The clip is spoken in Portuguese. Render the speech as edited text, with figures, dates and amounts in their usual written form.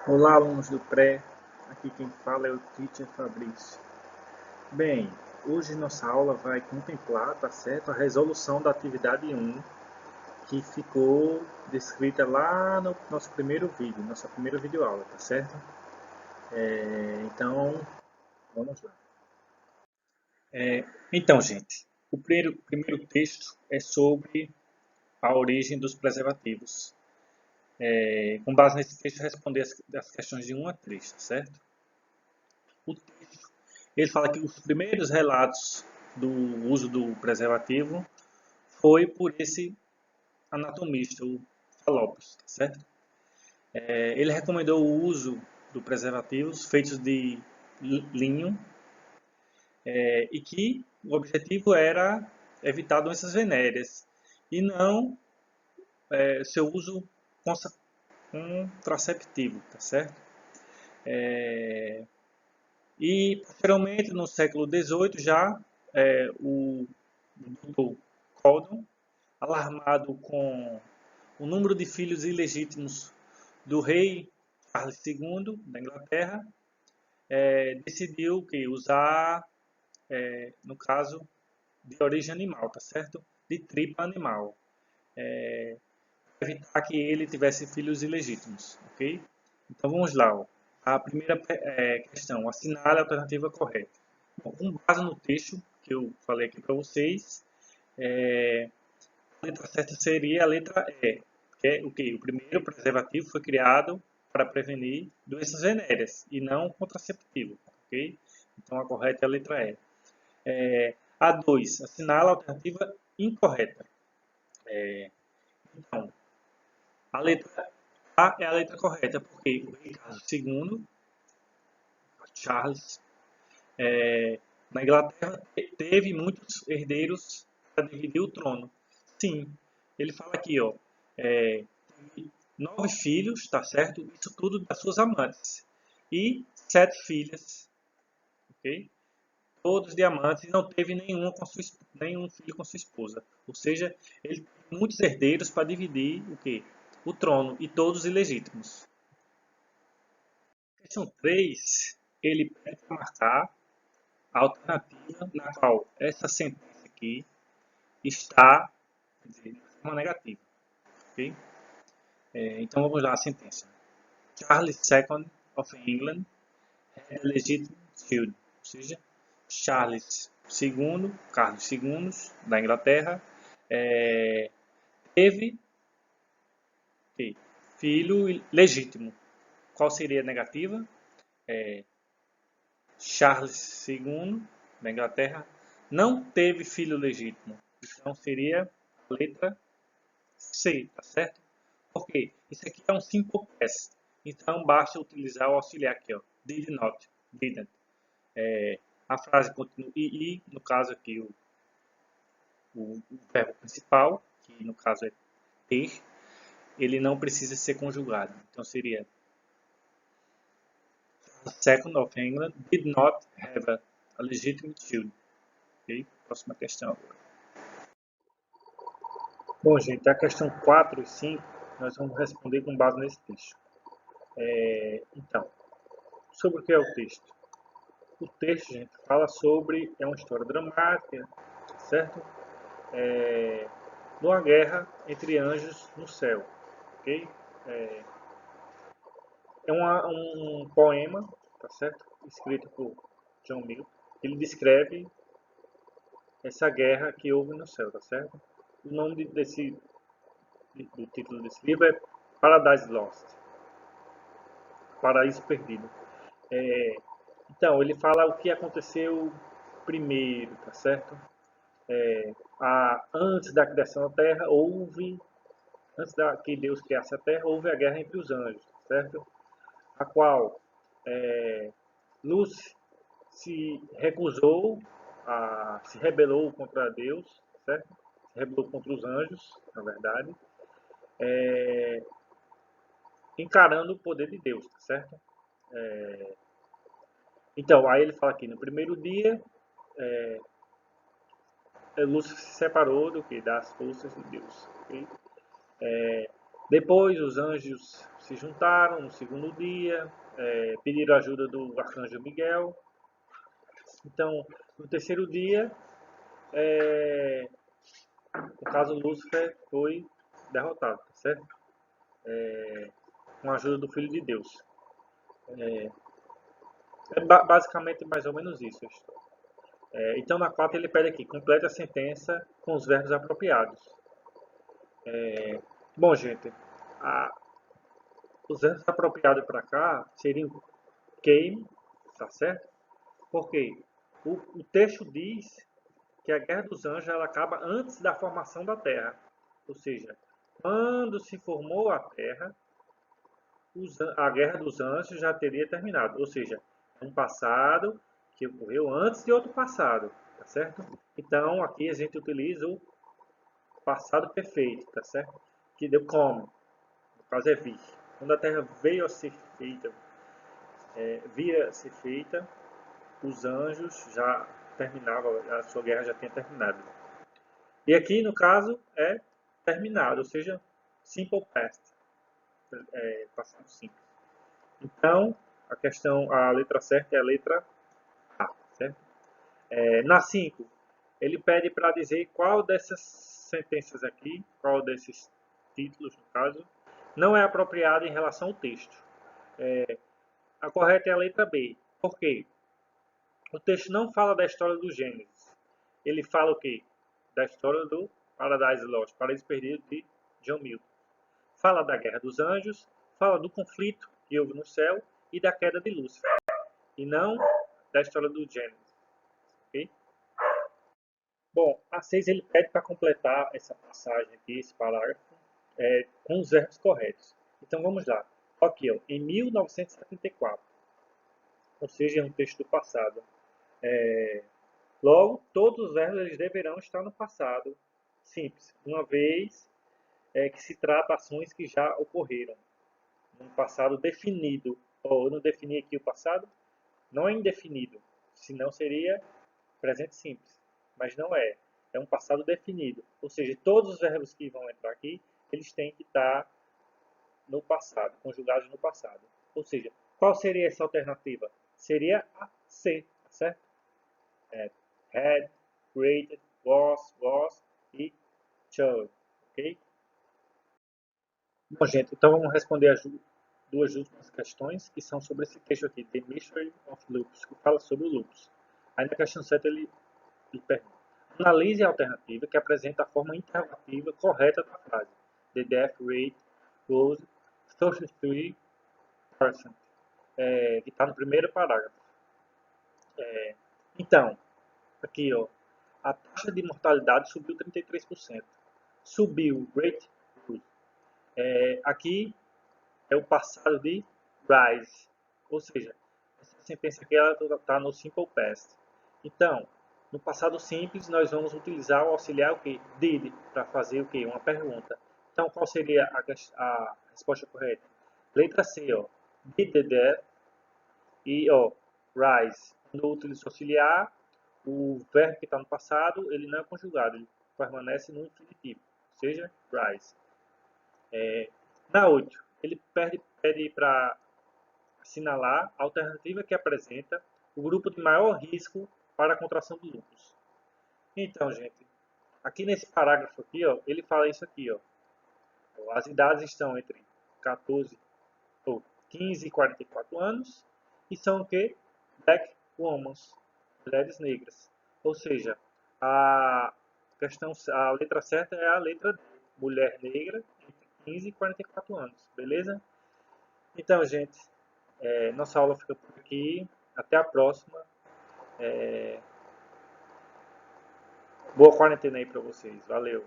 Olá, alunos do pré. Aqui quem fala é o Teacher Fabrício. Bem, hoje nossa aula vai contemplar, tá certo, a resolução da atividade 1, que ficou descrita lá no nosso primeiro vídeo, nossa primeira videoaula, tá certo? Então, vamos lá. Então, gente, o primeiro texto é sobre a origem dos preservativos. Com base nesse texto, responder as questões de 1 a 3, tá certo? O texto, ele fala que os primeiros relatos do uso do preservativo foi por esse anatomista, o Fallopius, tá certo? Ele recomendou o uso do preservativos feitos de linho e que o objetivo era evitar doenças venéreas e não seu uso contraceptivo, tá certo? E, posteriormente, no século XVIII, já o Dr. Caldon, alarmado com o número de filhos ilegítimos do rei Charles II da Inglaterra, decidiu que usar, no caso, de origem animal, tá certo? De tripa animal, para evitar que ele tivesse filhos ilegítimos, ok? Então vamos lá. Ó. A primeira questão, assinale a alternativa correta. Bom, com base no texto que eu falei aqui para vocês, a letra certa seria a letra E, que é o que? O primeiro preservativo foi criado para prevenir doenças venéreas e não contraceptivo, ok? Então a correta é a letra E. A 2, assinala a alternativa incorreta. Então, a letra A é a letra correta, porque o rei Carlos II, Charles, na Inglaterra, teve muitos herdeiros para dividir o trono. Sim, ele fala aqui, ó, é, 9 filhos, tá certo? Isso tudo das suas amantes. E 7 filhas, ok? Todos diamantes e não teve nenhum filho com sua esposa. Ou seja, ele teve muitos herdeiros para dividir o quê? O trono, e todos ilegítimos. Questão 3, ele pede para marcar a alternativa na qual essa sentença aqui está, quer dizer, de forma negativa. Ok? Então vamos lá a sentença. Charles II of England had a legitimate child, ou seja, Charles II, Carlos II da Inglaterra, é, teve okay, filho legítimo. Qual seria a negativa? Charles II da Inglaterra não teve filho legítimo. Então seria a letra C, tá certo? Porque isso aqui é um simple past. Então basta utilizar o auxiliar aqui, ó. Did not, didn't. A frase continua e no caso aqui o verbo principal, que no caso é ter, ele não precisa ser conjugado. Então seria the second of England did not have a legitimate child. Ok? Próxima questão agora. Bom, gente, a questão 4 e 5 nós vamos responder com base nesse texto. Então, sobre o que é o texto? O texto, gente, fala sobre, é uma história dramática, certo? De uma guerra entre anjos no céu, ok? É um poema, tá certo? Escrito por John Milton. Ele descreve essa guerra que houve no céu, tá certo? O nome do título desse livro é Paradise Lost, Paraíso Perdido. É, então, ele fala o que aconteceu primeiro, tá certo? Antes da criação da Terra, antes que Deus criasse a Terra, houve a guerra entre os anjos, certo? A qual Lúcifer se recusou, se rebelou contra Deus, certo? Se rebelou contra os anjos, na verdade, encarando o poder de Deus, tá certo? Então, aí ele fala aqui, no primeiro dia, Lúcifer se separou do que? Das forças de Deus. Okay? Depois os anjos se juntaram no segundo dia, pediram ajuda do arcanjo Miguel. Então, no terceiro dia, no caso Lúcifer foi derrotado, tá certo? Com a ajuda do Filho de Deus. Basicamente mais ou menos isso. Então na 4 ele pede aqui, complete a sentença com os verbos apropriados. Bom, gente, os verbos apropriados para cá seriam came, tá certo? Porque o texto diz que a Guerra dos Anjos ela acaba antes da formação da Terra. Ou seja, quando se formou a Terra, a Guerra dos Anjos já teria terminado. Ou seja, um passado que ocorreu antes de outro passado, tá certo? Então aqui a gente utiliza o passado perfeito, tá certo? Que deu como? No caso é vir. Quando a Terra veio a ser feita, via ser feita, os anjos já terminavam, a sua guerra já tinha terminado. E aqui no caso é terminado, ou seja, simple past, passado simples. Então a letra certa é a letra A, certo? Na 5, ele pede para dizer qual dessas sentenças aqui, qual desses títulos, no caso, não é apropriado em relação ao texto. A correta é a letra B. Por quê? O texto não fala da história do Gênesis. Ele fala o quê? Da história do Paradise Lost, Paraíso Perdido de John Milton. Fala da Guerra dos Anjos, fala do conflito que houve no céu e da queda de Lúcifer. E não da história do Gênesis. Okay? Bom, a 6 ele pede para completar essa passagem aqui, esse parágrafo, com os verbos corretos. Então vamos lá. Aqui, ó, em 1974, ou seja, é um texto do passado. Logo, todos os verbos eles deverão estar no passado simples, uma vez que se trata de ações que já ocorreram, num passado definido. Ou eu não defini aqui o passado? Não é indefinido, senão seria presente simples, mas não é. É um passado definido. Ou seja, todos os verbos que vão entrar aqui, eles têm que estar no passado, conjugados no passado. Ou seja, qual seria essa alternativa? Seria a C, certo? Had, created, was e chose, ok? Bom, gente, então vamos responder as duas últimas questões, que são sobre esse texto aqui, The Mystery of Loops, que fala sobre o loops. Aí na questão 7 ele pergunta: analise a alternativa que apresenta a forma interrogativa correta da frase. The death rate was 33%, que está no primeiro parágrafo. Então, aqui, ó, a taxa de mortalidade subiu 33%. Subiu rate, aqui é o passado de rise, ou seja, essa sentença aqui está no simple past. Então, no passado simples, nós vamos utilizar o auxiliar o que? Did, para fazer o que? Uma pergunta. Então, qual seria a resposta correta? Letra C, ó. Did the death e ó, rise. Quando eu utilizo auxiliar, o verbo que está no passado, ele não é conjugado, ele permanece no infinitivo, ou seja, rise. Na 8, ele pede para assinalar a alternativa que apresenta o grupo de maior risco para a contração do lúpus. Então, gente, aqui nesse parágrafo aqui, ó, ele fala isso aqui, ó. As idades estão entre 14 ou 15 e 44 anos e são o que? Black women, mulheres negras. Ou seja, a letra certa é a letra D, mulher negra entre 15 e 44 anos, beleza? Então, gente, nossa aula fica por aqui. Até a próxima. Boa quarentena aí para vocês. Valeu!